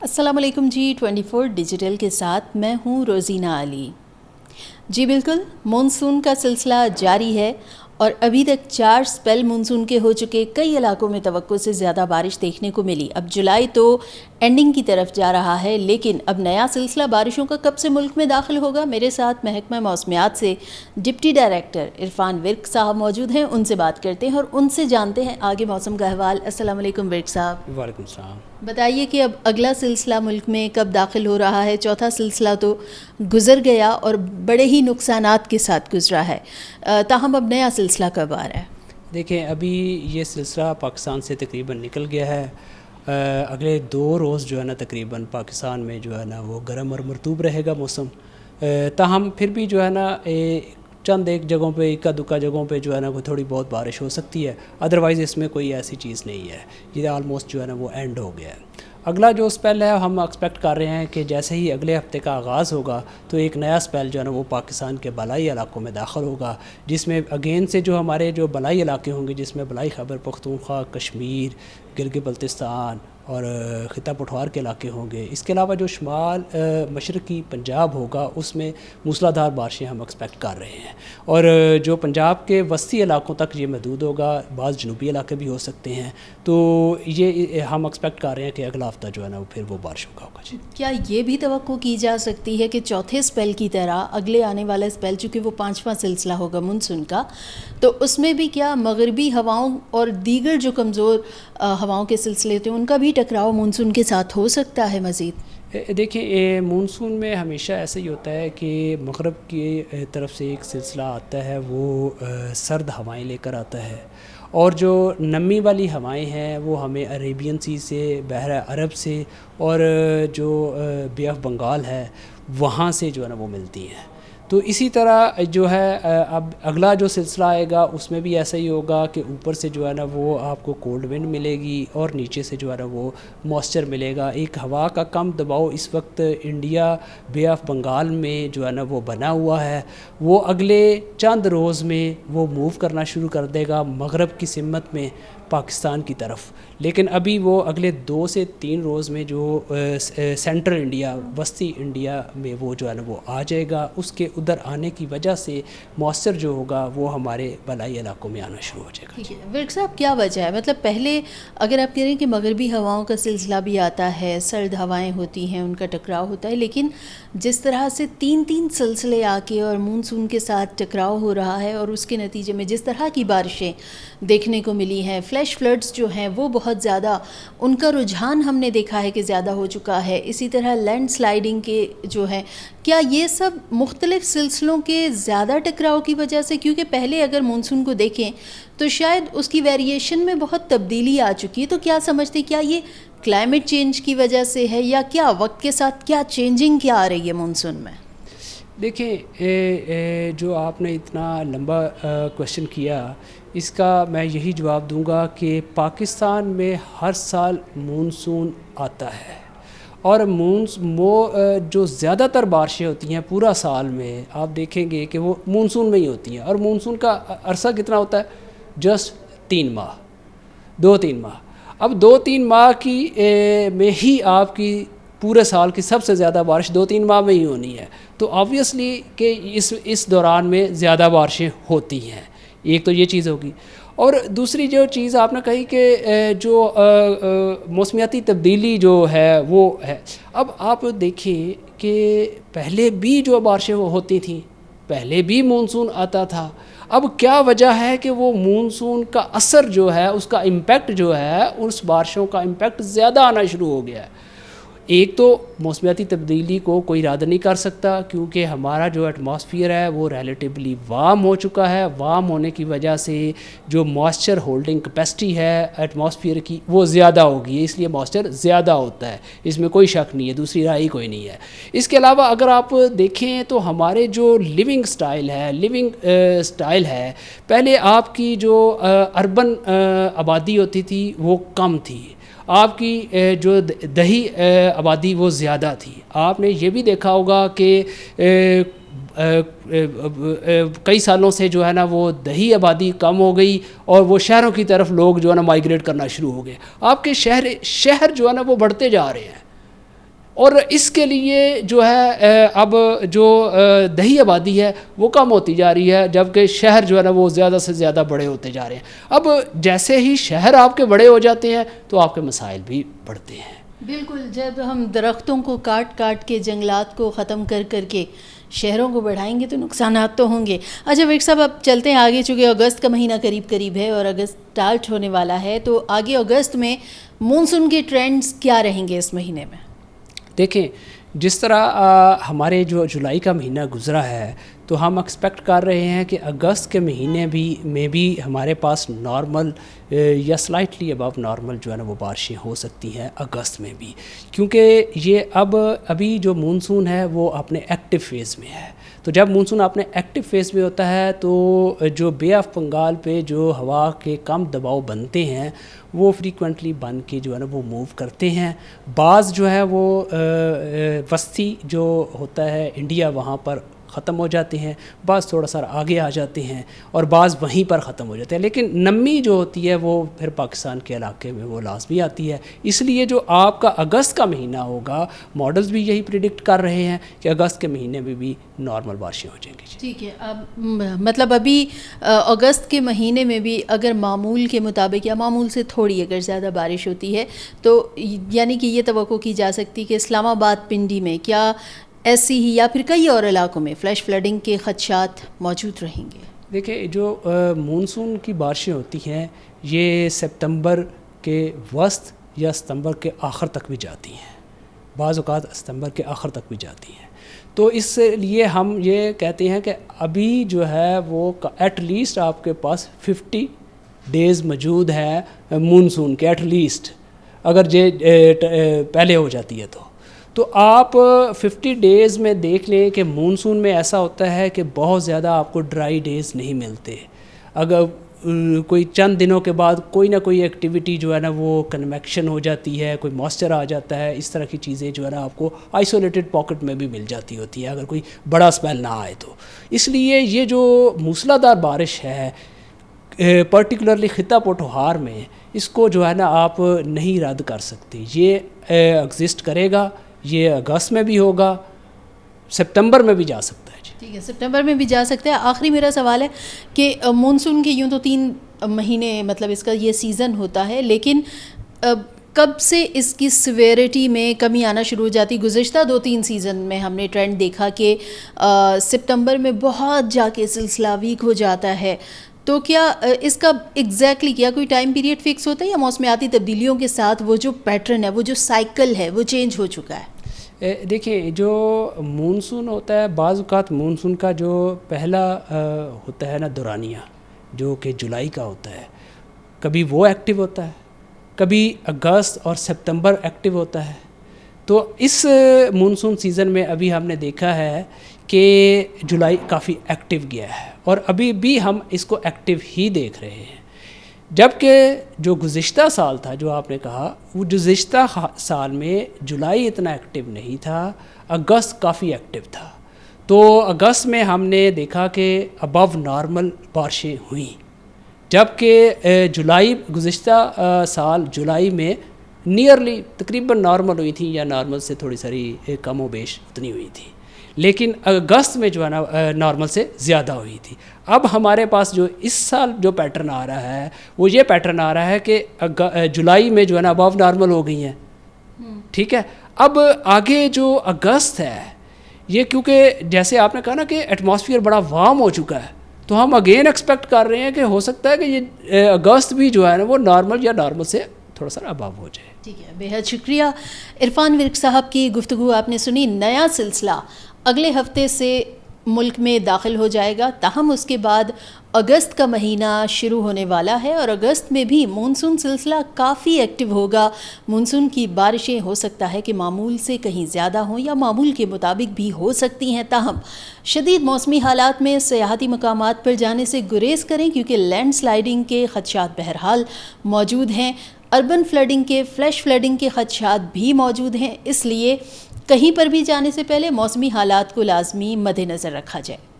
السلام علیکم جی 24 ڈیجیٹل کے ساتھ میں ہوں روزینہ علی. جی بالکل، مونسون کا سلسلہ جاری ہے اور ابھی تک 4 سپیل مونسون کے ہو چکے. کئی علاقوں میں توقع سے زیادہ بارش دیکھنے کو ملی. اب جولائی تو اینڈنگ کی طرف جا رہا ہے، لیکن اب نیا سلسلہ بارشوں کا کب سے ملک میں داخل ہوگا؟ میرے ساتھ محکمہ موسمیات سے ڈپٹی ڈائریکٹر عرفان ورک صاحب موجود ہیں. ان سے بات کرتے ہیں اور ان سے جانتے ہیں آگے موسم کا احوال. السلام علیکم ورک صاحب. وعلیکم السلام. بتائیے کہ اب اگلا سلسلہ ملک میں کب داخل ہو رہا ہے؟ چوتھا سلسلہ تو گزر گیا اور بڑے ہی نقصانات کے ساتھ گزرا ہے، تاہم اب نیا سلسلہ کب آ رہا ہے؟ دیکھیں، ابھی یہ سلسلہ پاکستان سے تقریباً نکل گیا ہے. اگلے 2 روز جو ہے نا تقریباً پاکستان میں جو ہے نا وہ گرم اور مرطوب رہے گا موسم. تاہم پھر بھی جو ہے نا چند ایک جگہوں پہ، اکا دکا جگہوں پہ جو ہے نا وہ تھوڑی بہت بارش ہو سکتی ہے. ادروائز اس میں کوئی ایسی چیز نہیں ہے. یہ آلموسٹ جو ہے نا وہ اینڈ ہو گیا ہے. اگلا جو سپیل ہے ہم ایکسپیکٹ کر رہے ہیں کہ جیسے ہی اگلے ہفتے کا آغاز ہوگا تو ایک نیا سپیل جو ہے نا وہ پاکستان کے بالائی علاقوں میں داخل ہوگا، جس میں اگین سے جو ہمارے جو بالائی علاقے ہوں گے، جس میں بالائی خیبر پختونخوا، کشمیر، گلگت بلتستان اور خطہ پٹھوار کے علاقے ہوں گے. اس کے علاوہ جو شمال مشرقی پنجاب ہوگا اس میں موسلا دھار بارشیں ہم ایکسپیکٹ کر رہے ہیں. اور جو پنجاب کے وسطی علاقوں تک یہ محدود ہوگا، بعض جنوبی علاقے بھی ہو سکتے ہیں. تو یہ ہم ایکسپیکٹ کر رہے ہیں کہ اگلا ہفتہ جو ہے نا وہ پھر وہ بارشوں کا ہوگا. جی، کیا یہ بھی توقع کی جا سکتی ہے کہ چوتھے سپیل کی طرح اگلے آنے والا سپیل، چونکہ وہ 5واں سلسلہ ہوگا مونسون کا، تو اس میں بھی کیا مغربی ہواؤں اور دیگر جو کمزور ہواؤں کے سلسلے تھے ان کا بھی ٹکراؤ مونسون کے ساتھ ہو سکتا ہے مزید؟ دیکھیں، مونسون میں ہمیشہ ایسا ہی ہوتا ہے کہ مغرب کی طرف سے ایک سلسلہ آتا ہے، وہ سرد ہوائیں لے کر آتا ہے، اور جو نمی والی ہوائیں ہیں وہ ہمیں عریبین سی سے، بحر عرب سے اور جو بے آف بنگال ہے وہاں سے جو ہے نا وہ ملتی ہیں. تو اسی طرح جو ہے اب اگلا جو سلسلہ آئے گا اس میں بھی ایسا ہی ہوگا کہ اوپر سے جو ہے نا وہ آپ کو کولڈ ونڈ ملے گی اور نیچے سے جو ہے نا وہ موئسچر ملے گا. ایک ہوا کا کم دباؤ اس وقت انڈیا بے آف بنگال میں جو ہے نا وہ بنا ہوا ہے، وہ اگلے چند روز میں وہ موو کرنا شروع کر دے گا مغرب کی سمت میں پاکستان کی طرف. لیکن ابھی وہ اگلے 2 سے 3 روز میں جو سینٹرل انڈیا، وسطی انڈیا میں وہ جو ہے نا وہ آ جائے گا. اس کے ادھر آنے کی وجہ سے موثر جو ہوگا وہ ہمارے بالائی علاقوں میں آنا شروع ہو جائے گا. ٹھیک ہے ورک صاحب، کیا وجہ ہے؟ مطلب پہلے اگر آپ کہہ رہے ہیں کہ مغربی ہواؤں کا سلسلہ بھی آتا ہے، سرد ہوائیں ہوتی ہیں، ان کا ٹکراؤ ہوتا ہے، لیکن جس طرح سے 3 سلسلے آ کے اور مونسون کے ساتھ ٹکراؤ ہو رہا ہے اور اس کے نتیجے میں جس طرح کی بارشیں دیکھنے کو ملی ہیں، فلیش فلڈز جو ہیں وہ بہت زیادہ، ان کا رجحان ہم نے دیکھا ہے کہ زیادہ ہو چکا ہے. اسی طرح لینڈ سلائڈنگ کے جو ہے، کیا یہ سب مختلف سلسلوں کے زیادہ ٹکراؤ کی وجہ سے؟ کیونکہ پہلے اگر مونسون کو دیکھیں تو شاید اس کی ویریشن میں بہت تبدیلی آ چکی ہے. تو کیا سمجھتے، کیا یہ کلائمیٹ چینج کی وجہ سے ہے یا کیا وقت کے ساتھ کیا چینجنگ کیا آ رہی ہے مونسون میں؟ دیکھیں، جو آپ نے اتنا لمبا کوشچن کیا، اس کا میں یہی جواب دوں گا کہ پاکستان میں ہر سال مونسون آتا ہے، اور جو زیادہ تر بارشیں ہوتی ہیں پورا سال میں آپ دیکھیں گے کہ وہ مونسون میں ہی ہوتی ہیں. اور مونسون کا عرصہ کتنا ہوتا ہے؟ جسٹ 3 ماہ، 2-3 ماہ. اب 2-3 ماہ کی میں ہی آپ کی پورے سال کی سب سے زیادہ بارش 2-3 ماہ میں ہی ہونی ہے. تو آبویسلی کہ اس دوران میں زیادہ بارشیں ہوتی ہیں. ایک تو یہ چیز ہوگی. اور دوسری جو چیز آپ نے کہی کہ جو موسمیاتی تبدیلی جو ہے وہ ہے. اب آپ دیکھیں کہ پہلے بھی جو بارشیں ہوتی تھیں، پہلے بھی مونسون آتا تھا. اب کیا وجہ ہے کہ وہ مونسون کا اثر جو ہے، اس کا امپیکٹ جو ہے، اس بارشوں کا امپیکٹ زیادہ آنا شروع ہو گیا ہے؟ ایک تو موسمیاتی تبدیلی کو کوئی ارادہ نہیں کر سکتا، کیونکہ ہمارا جو ایٹماسفیئر ہے وہ ریلیٹیولی وارم ہو چکا ہے. وارم ہونے کی وجہ سے جو موئسچر ہولڈنگ کیپیسٹی ہے ایٹماسفیئر کی وہ زیادہ ہوگی، اس لیے موئسچر زیادہ ہوتا ہے. اس میں کوئی شک نہیں ہے، دوسری رائے کوئی نہیں ہے. اس کے علاوہ اگر آپ دیکھیں تو ہمارے جو لیونگ سٹائل ہے، پہلے آپ کی جو اربن آبادی ہوتی تھی وہ کم تھی، آپ کی جو دیہی آبادی وہ زیادہ تھی. آپ نے یہ بھی دیکھا ہوگا کہ کئی سالوں سے جو ہے نا وہ دیہی آبادی کم ہو گئی اور وہ شہروں کی طرف لوگ جو ہے نا مائیگریٹ کرنا شروع ہو گئے. آپ کے شہر جو ہے نا وہ بڑھتے جا رہے ہیں. اور اس کے لیے جو ہے اب جو دیہی آبادی ہے وہ کم ہوتی جا رہی ہے، جبکہ شہر جو ہے نا وہ زیادہ سے زیادہ بڑے ہوتے جا رہے ہیں۔ اب جیسے ہی شہر آپ کے بڑے ہو جاتے ہیں تو آپ کے مسائل بھی بڑھتے ہیں۔ بالکل، جب ہم درختوں کو کاٹ کاٹ کے، جنگلات کو ختم کر کر کے شہروں کو بڑھائیں گے تو نقصانات تو ہوں گے۔ اچھا ورک صاحب، اب چلتے ہیں آگے، چونکہ اگست کا مہینہ قریب قریب ہے اور اگست اسٹارٹ ہونے والا ہے، تو آگے اگست میں مونسون کے ٹرینڈز کیا رہیں گے اس مہینے میں؟ دیکھیں، جس طرح ہمارے جو جولائی کا مہینہ گزرا ہے تو ہم ایکسپیکٹ کر رہے ہیں کہ اگست کے مہینے میں بھی ہمارے پاس نارمل یا سلائٹلی ابو نارمل جو ہے نا وہ بارشیں ہو سکتی ہیں اگست میں بھی، کیونکہ یہ ابھی جو مونسون ہے وہ اپنے ایکٹیو فیز میں ہے۔ تو جب مونسون اپنے ایکٹیو فیز میں ہوتا ہے تو جو بے آف بنگال پہ جو ہوا کے کم دباؤ بنتے ہیں وہ فریکوینٹلی بن کے جو ہے نا وہ موو کرتے ہیں۔ بعض جو ہے وہ وسطی جو ہوتا ہے انڈیا وہاں پر ختم ہو جاتے ہیں، بعض تھوڑا سا آگے آ جاتے ہیں اور بعض وہیں پر ختم ہو جاتے ہیں، لیکن نمی جو ہوتی ہے وہ پھر پاکستان کے علاقے میں وہ لازمی آتی ہے۔ اس لیے جو آپ کا اگست کا مہینہ ہوگا، ماڈلز بھی یہی پریڈکٹ کر رہے ہیں کہ اگست کے مہینے میں بھی نارمل بارشیں ہو جائیں گی۔ ٹھیک ہے، اب مطلب ابھی اگست کے مہینے میں بھی اگر معمول کے مطابق یا معمول سے تھوڑی اگر زیادہ بارش ہوتی ہے تو یعنی کہ یہ توقع کی جا سکتی کہ اسلام آباد، پنڈی میں کیا ایسی ہی یا پھر کئی اور علاقوں میں فلیش فلڈنگ کے خدشات موجود رہیں گے؟ دیکھیں، جو مونسون کی بارشیں ہوتی ہیں یہ ستمبر کے وسط یا ستمبر کے آخر تک بھی جاتی ہیں، بعض اوقات ستمبر کے آخر تک بھی جاتی ہیں۔ تو اس لیے ہم یہ کہتے ہیں کہ ابھی جو ہے وہ ایٹ لیسٹ آپ کے پاس 50 ڈیز موجود ہے مونسون کے، ایٹ لیسٹ اگر یہ پہلے ہو جاتی ہے تو آپ 50 ڈیز میں دیکھ لیں کہ مونسون میں ایسا ہوتا ہے کہ بہت زیادہ آپ کو ڈرائی ڈیز نہیں ملتے۔ اگر کوئی چند دنوں کے بعد کوئی نہ کوئی ایکٹیویٹی جو ہے نا وہ کنویکشن ہو جاتی ہے، کوئی موئسچر آ جاتا ہے، اس طرح کی چیزیں جو ہے نا آپ کو آئسولیٹڈ پاکٹ میں بھی مل جاتی ہوتی ہے اگر کوئی بڑا اسپیل نہ آئے تو۔ اس لیے یہ جو موسلا دار بارش ہے پرٹیکولرلی خطہ پوٹوہار میں، اس کو جو ہے نا آپ نہیں رد کر سکتے، یہ ایگزسٹ کرے گا، یہ اگست میں بھی ہوگا، سپتمبر میں بھی جا سکتا ہے۔ ٹھیک ہے، سپتمبر میں بھی جا سکتا ہے۔ آخری میرا سوال ہے کہ مونسون کے یوں تو 3 مہینے مطلب اس کا یہ سیزن ہوتا ہے، لیکن کب سے اس کی سویرٹی میں کمی آنا شروع ہو جاتی؟ گزشتہ 2-3 سیزن میں ہم نے ٹرینڈ دیکھا کہ سپتمبر میں بہت جا کے سلسلہ ویک ہو جاتا ہے، تو کیا اس کا ایگزیکٹلی کیا کوئی ٹائم پیریڈ فکس ہوتا ہے یا موسمیاتی تبدیلیوں کے ساتھ وہ جو پیٹرن ہے، وہ جو سائیکل ہے وہ چینج ہو چکا ہے؟ دیکھیں، جو مونسون ہوتا ہے بعض اوقات مونسون کا جو پہلا ہوتا ہے نا دورانیہ، جو کہ جولائی کا ہوتا ہے، کبھی وہ ایکٹیو ہوتا ہے، کبھی اگست اور سپتمبر ایکٹیو ہوتا ہے۔ تو اس مونسون سیزن میں ابھی ہم نے دیکھا ہے کہ جولائی کافی ایکٹیو گیا ہے اور ابھی بھی ہم اس کو ایکٹیو ہی دیکھ رہے ہیں، جبکہ جو گزشتہ سال تھا جو آپ نے کہا، وہ گزشتہ سال میں جولائی اتنا ایکٹیو نہیں تھا، اگست کافی ایکٹیو تھا۔ تو اگست میں ہم نے دیکھا کہ ابو نارمل بارشیں ہوئیں، جبکہ جولائی گزشتہ سال جولائی میں نیئرلی تقریباً نارمل ہوئی تھی یا نارمل سے تھوڑی ساری کم و بیش اتنی ہوئی تھی، لیکن اگست میں جو ہے نا نارمل سے زیادہ ہوئی تھی۔ اب ہمارے پاس جو اس سال جو پیٹرن آ رہا ہے وہ یہ پیٹرن آ رہا ہے کہ جولائی میں جو ہے نا ابو نارمل ہو گئی ہیں، ٹھیک ہے۔ اب آگے جو اگست ہے یہ کیونکہ جیسے آپ نے کہا نا کہ ایٹماسفیئر بڑا وارم ہو چکا ہے، تو ہم اگین ایکسپیکٹ کر رہے ہیں کہ ہو سکتا ہے کہ یہ اگست بھی جو ہے نا وہ نارمل یا نارمل سے تھوڑا سا ابو ہو جائے۔ ٹھیک ہے، بے حد شکریہ عرفان ورک صاحب کی گفتگو آپ نے سنی۔ نیا سلسلہ اگلے ہفتے سے ملک میں داخل ہو جائے گا، تاہم اس کے بعد اگست کا مہینہ شروع ہونے والا ہے اور اگست میں بھی مونسون سلسلہ کافی ایکٹیو ہوگا۔ مونسون کی بارشیں ہو سکتا ہے کہ معمول سے کہیں زیادہ ہوں یا معمول کے مطابق بھی ہو سکتی ہیں، تاہم شدید موسمی حالات میں سیاحتی مقامات پر جانے سے گریز کریں کیونکہ لینڈ سلائڈنگ کے خدشات بہرحال موجود ہیں، اربن فلڈنگ کے فلیش فلڈنگ کے خدشات بھی موجود ہیں، اس لیے کہیں پر بھی جانے سے پہلے موسمی حالات کو لازمی مد نظر رکھا جائے۔